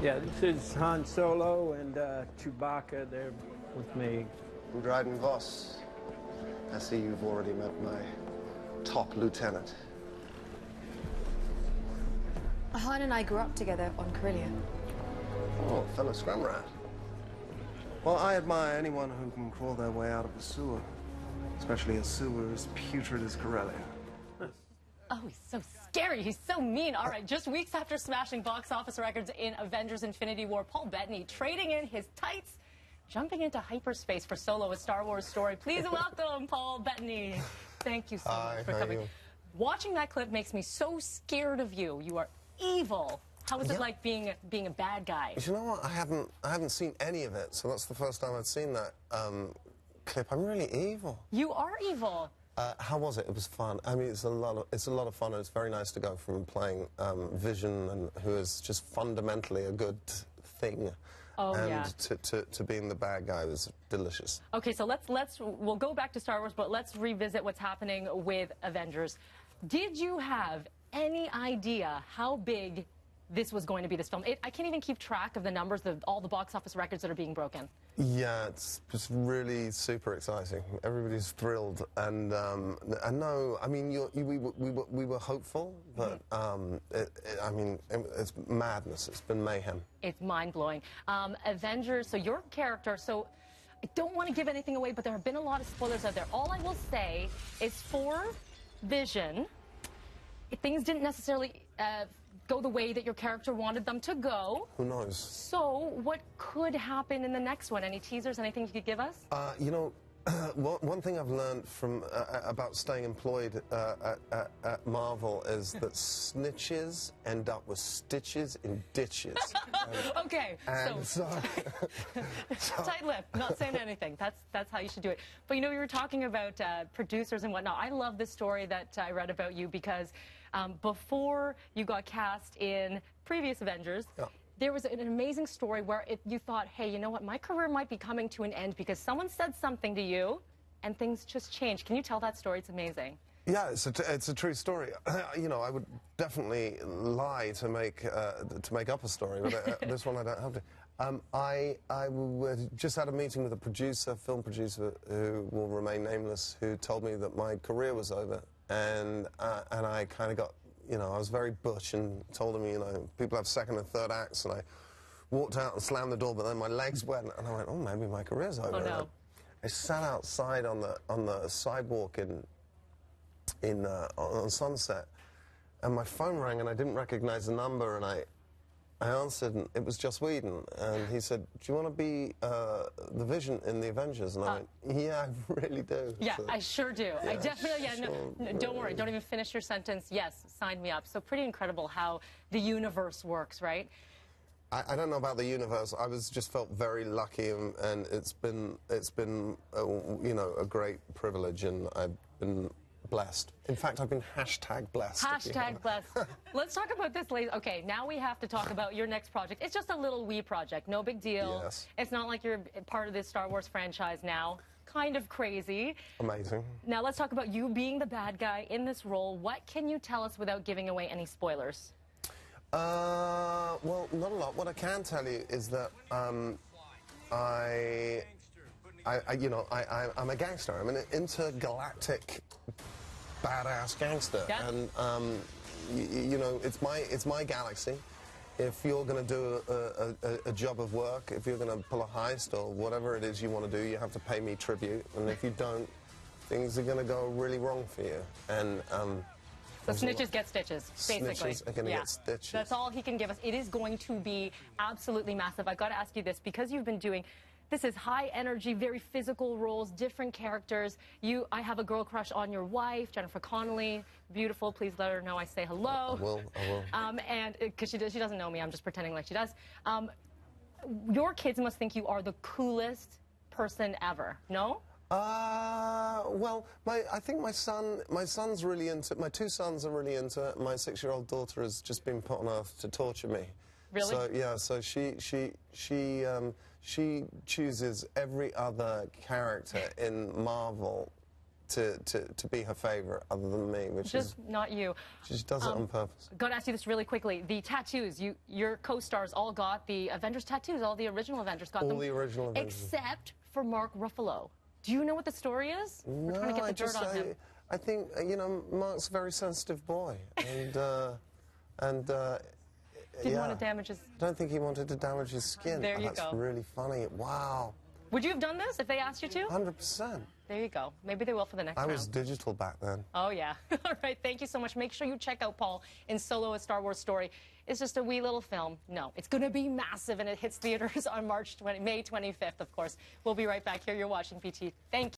Yeah, this is Han Solo and Chewbacca. They're with me. I'm Dryden Voss. I see you've already met my top lieutenant. Han and I grew up together on Corellia. Oh, fellow scrum rat. Well, I admire anyone who can crawl their way out of a sewer, especially a sewer as putrid as Corellia. Oh, he's so scary. He's so mean. All right, just weeks after smashing box office records in Avengers Infinity War, Paul Bettany trading in his tights, jumping into hyperspace for Solo, a Star Wars story. Please welcome Paul Bettany. Thank you so much for coming. Watching that clip makes me so scared of you. You are evil. How was it like being a bad guy? You know what? I haven't seen any of it, so that's the first time I'd seen that clip. I'm really evil. You are evil. How was it? It was fun. I mean, it's a lot of fun, and it's very nice to go from playing Vision, and who is just fundamentally a good thing, to being the bad guy was delicious. Okay, so we'll go back to Star Wars, but let's revisit what's happening with Avengers. Did you have any idea how big this was going to be, this film? I can't even keep track of the numbers, all the box office records that are being broken. Yeah, it's just really super exciting. Everybody's thrilled, and no, I mean, we were hopeful, but I mean, it's madness. It's been mayhem. It's mind-blowing. Avengers. So your character. So I don't want to give anything away, but there have been a lot of spoilers out there. All I will say is for Vision, things didn't necessarily go the way that your character wanted them to go. Who knows? So what could happen in the next one? Any teasers, anything you could give us? You know, one thing I've learned from about staying employed at Marvel is that snitches end up with stitches in ditches. Okay, so tight lip, not saying anything. That's how you should do it. But you know, you were talking about producers and whatnot. I love this story that I read about you because before you got cast in previous Avengers, there was an amazing story where you thought, hey, you know what, my career might be coming to an end because someone said something to you and things just changed. Can you tell that story? It's amazing. Yeah, it's a true story. You know, I would definitely lie to make up a story, but this one I don't have to. I just had a meeting with a producer, film producer, who will remain nameless, who told me that my career was over, and I kind of got, you know, I was very butch and told him, you know, people have second and third acts, and I walked out and slammed the door, but then my legs went, and I went, oh, maybe my career's over. Oh, no. I sat outside on the sidewalk on Sunset, and my phone rang, and I didn't recognize the number, and I answered, and it was Joss Whedon, and he said, do you want to be the Vision in the Avengers? And I went, yeah, I really do. Yeah, so, I sure do. Yeah, I definitely, sure, no, don't worry, don't even finish your sentence. Yes, sign me up. So pretty incredible how the universe works, right? I don't know about the universe. I just felt very lucky, and it's been you know, a great privilege, and I've been blessed. In fact, I've been #blessed. #blessed. Let's talk about this later. Okay, now we have to talk about your next project. It's just a little wee project, no big deal. Yes. It's not like you're part of this Star Wars franchise now. Kind of crazy. Amazing. Now let's talk about you being the bad guy in this role. What can you tell us without giving away any spoilers? Well, not a lot. What I can tell you is that you know, I'm a gangster. I'm an intergalactic badass gangster, and you know, it's my galaxy. If you're going to do a job of work, if you're going to pull a heist or whatever it is you want to do, you have to pay me tribute, and if you don't, things are going to go really wrong for you. And so snitches get stitches, basically. Snitches are going to get stitches. That's all he can give us. It is going to be absolutely massive. I've got to ask you this, because you've been doing, this is high energy, very physical roles, different characters. I have a girl crush on your wife, Jennifer Connelly. Beautiful. Please let her know I say hello. I will. And because she doesn't know me, I'm just pretending like she does. Your kids must think you are the coolest person ever, no? Well, I think my son's really into it. My two sons are really into it. My 6-year-old daughter has just been put on earth to torture me. Really? So yeah, so she chooses every other character in Marvel to be her favorite other than me, which Just is not you. she just does it on purpose. Got to ask you this really quickly. The tattoos, your co-stars all got the Avengers tattoos. All the original Avengers got them. All the original Avengers. Except for Mark Ruffalo. Do you know what the story is? We're trying to get the dirt on him. I think, you know, Mark's a very sensitive boy, and Didn't want to damage his... I don't think he wanted to damage his skin. There you That's go. really funny. Wow. Would you have done this if they asked you to? 100%. There you go. Maybe they will for the next round. I was digital back then. Oh, yeah. All right, thank you so much. Make sure you check out Paul in Solo, A Star Wars Story. It's just a wee little film. No, it's going to be massive, and it hits theaters on May 25th, of course. We'll be right back here. You're watching PT. Thank you.